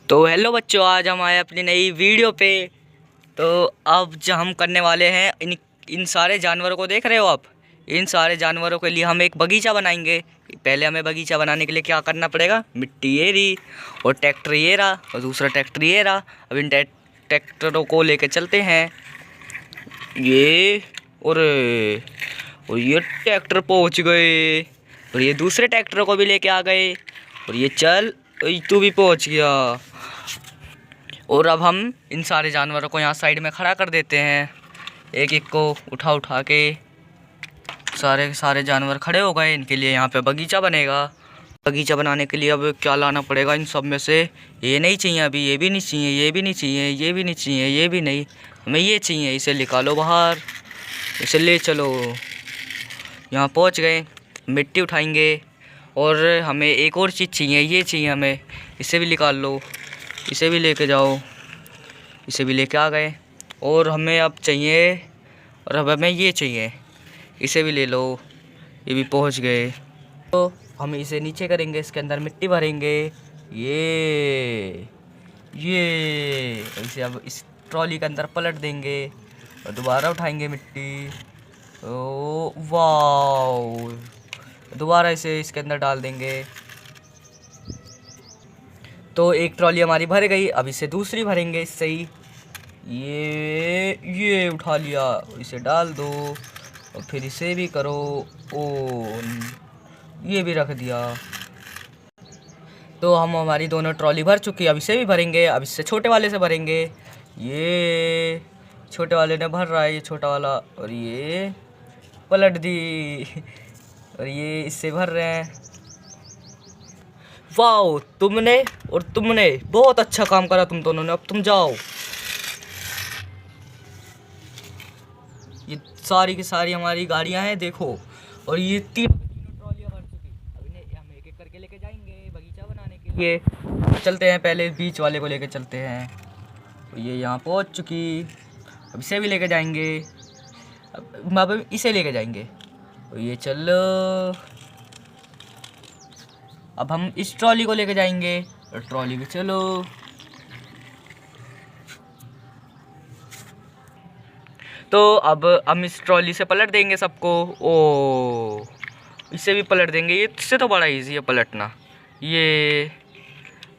तो हेलो बच्चों, आज हम आए अपनी नई वीडियो पे। तो अब जो हम करने वाले हैं, इन सारे जानवरों को देख रहे हो आप। इन सारे जानवरों के लिए हम एक बगीचा बनाएंगे। पहले हमें बगीचा बनाने के लिए क्या करना पड़ेगा, मिट्टी ये रही और ट्रैक्टर ये रहा और दूसरा ट्रैक्टर ये रहा। अब इन ट्रैक्टरों को लेके चलते हैं। ये और ये ट्रैक्टर पहुंच गए और ये दूसरे ट्रैक्टरों को भी लेके आ गए और ये चल तू भी पहुंच गया। और अब हम इन सारे जानवरों को यहाँ साइड में खड़ा कर देते हैं, एक एक को उठा उठा के। सारे सारे जानवर खड़े हो गए, इनके लिए यहाँ पे बगीचा बनेगा। बगीचा बनाने के लिए अब क्या लाना पड़ेगा, इन सब में से ये नहीं चाहिए अभी, ये भी नहीं चाहिए, ये भी नहीं चाहिए, ये भी नहीं चाहिए, ये भी नहीं, हमें ये चाहिए। इसे निकालो बाहर, इसे ले चलो। यहाँ पहुँच गए, मिट्टी उठाएंगे और हमें एक और चीज़ चाहिए, ये चाहिए हमें, इसे भी निकाल लो, इसे भी लेके जाओ। इसे भी लेके आ गए और हमें अब चाहिए, और अब हमें ये चाहिए, इसे भी ले लो। ये भी पहुंच गए। तो हम इसे नीचे करेंगे, इसके अंदर मिट्टी भरेंगे। ये इसे अब इस ट्रॉली के अंदर पलट देंगे और दोबारा उठाएंगे मिट्टी। ओ वाओ, दोबारा इसे इसके अंदर डाल देंगे। तो एक ट्रॉली हमारी भर गई, अब इसे दूसरी भरेंगे इससे ही। ये उठा लिया, इसे डाल दो और फिर इसे भी करो। ओ ये भी रख दिया। तो हम हमारी दोनों ट्रॉली भर चुकी, अब इसे भी भरेंगे। अब इससे छोटे वाले से भरेंगे। ये छोटे वाले ने भर रहा है, ये छोटा वाला, और ये पलट दी और ये इससे भर रहे हैं। वाओ, तुमने बहुत अच्छा काम करा तुम दोनों ने। अब तुम जाओ। ये सारी की सारी हमारी गाड़ियां हैं, देखो। और ये तीनों ट्रॉलियां भर चुकी। अब इन्हें हम एक एक करके लेके जाएंगे बगीचा बनाने के लिए। चलते हैं, पहले बीच वाले को लेके चलते हैं। तो ये यहाँ पहुँच चुकी, अब इसे भी लेके जाएंगे। अब इसे लेके जाएंगे। तो ये चलो, अब हम इस ट्रॉली को लेके जाएंगे और ट्रॉली भी चलो। तो अब हम इस ट्रॉली से पलट देंगे सबको। ओ इससे भी पलट देंगे, ये इससे तो बड़ा इजी है पलटना। ये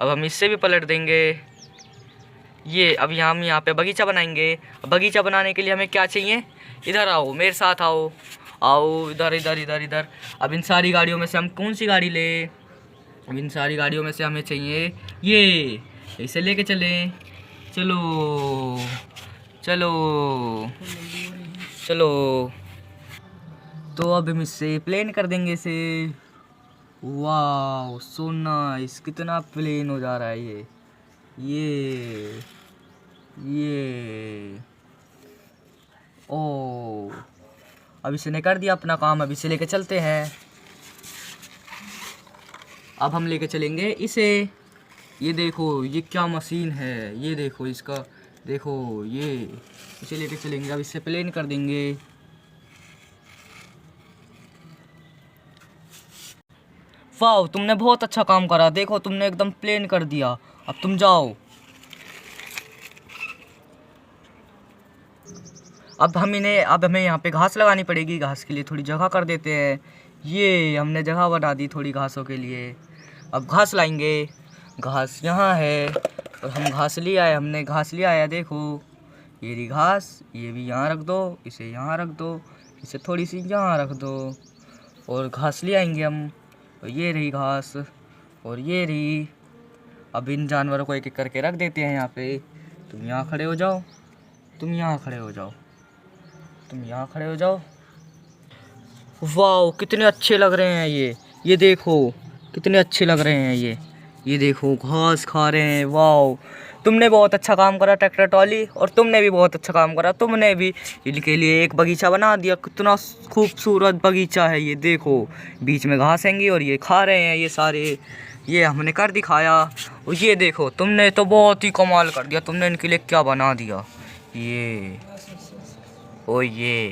अब हम इससे भी पलट देंगे। ये अब हम यहाँ पे बगीचा बनाएंगे। बगीचा बनाने के लिए हमें क्या चाहिए, इधर आओ, मेरे साथ आओ, आओ इधर इधर इधर इधर। अब इन सारी गाड़ियों में से हम कौन सी गाड़ी ले, अब इन सारी गाड़ियों में से हमें चाहिए ये, इसे लेके चलें। चलो चलो चलो। तो अब हम इससे प्लेन कर देंगे इसे। वाह सो नाइस, कितना प्लेन हो जा रहा है ये ओ। अब इसने कर दिया अपना काम, अब इसे लेके चलते हैं। अब हम लेके चलेंगे इसे। ये देखो ये क्या मशीन है, ये देखो इसका, देखो ये, इसे लेके चलेंगे। अब इससे प्लेन कर देंगे। वाह, तुमने बहुत अच्छा काम करा, देखो तुमने एकदम प्लेन कर दिया। अब तुम जाओ। अब हमें यहाँ पे घास लगानी पड़ेगी। घास के लिए थोड़ी जगह कर देते हैं। ये हमने जगह बना दी थोड़ी घासों के लिए। अब घास लाएंगे, घास यहाँ है और हम घास ले आए, हमने घास ले आया। देखो ये रही घास, ये भी यहाँ रख दो, इसे यहाँ रख दो, इसे थोड़ी सी यहाँ रख दो और घास ले आएंगे हम। तो ये रही घास और ये रही। अब इन जानवरों को एक एक करके रख देते हैं यहाँ पे। तुम यहाँ खड़े हो जाओ, तुम यहाँ खड़े हो जाओ, तुम यहाँ खड़े हो जाओ। वाह कितने अच्छे लग रहे हैं ये देखो कितने अच्छे लग रहे हैं ये देखो घास खा रहे हैं। वाह, तुमने बहुत अच्छा काम करा ट्रैक्टर ट्रॉली, और तुमने भी बहुत अच्छा काम करा, तुमने भी इनके लिए एक बगीचा बना दिया। कितना खूबसूरत बगीचा है ये, देखो बीच में घास हैंगी और ये खा रहे हैं ये सारे। ये हमने कर दिखाया। और ये देखो तुमने तो बहुत ही कमाल कर दिया, तुमने इनके लिए क्या बना दिया ये। ओ ये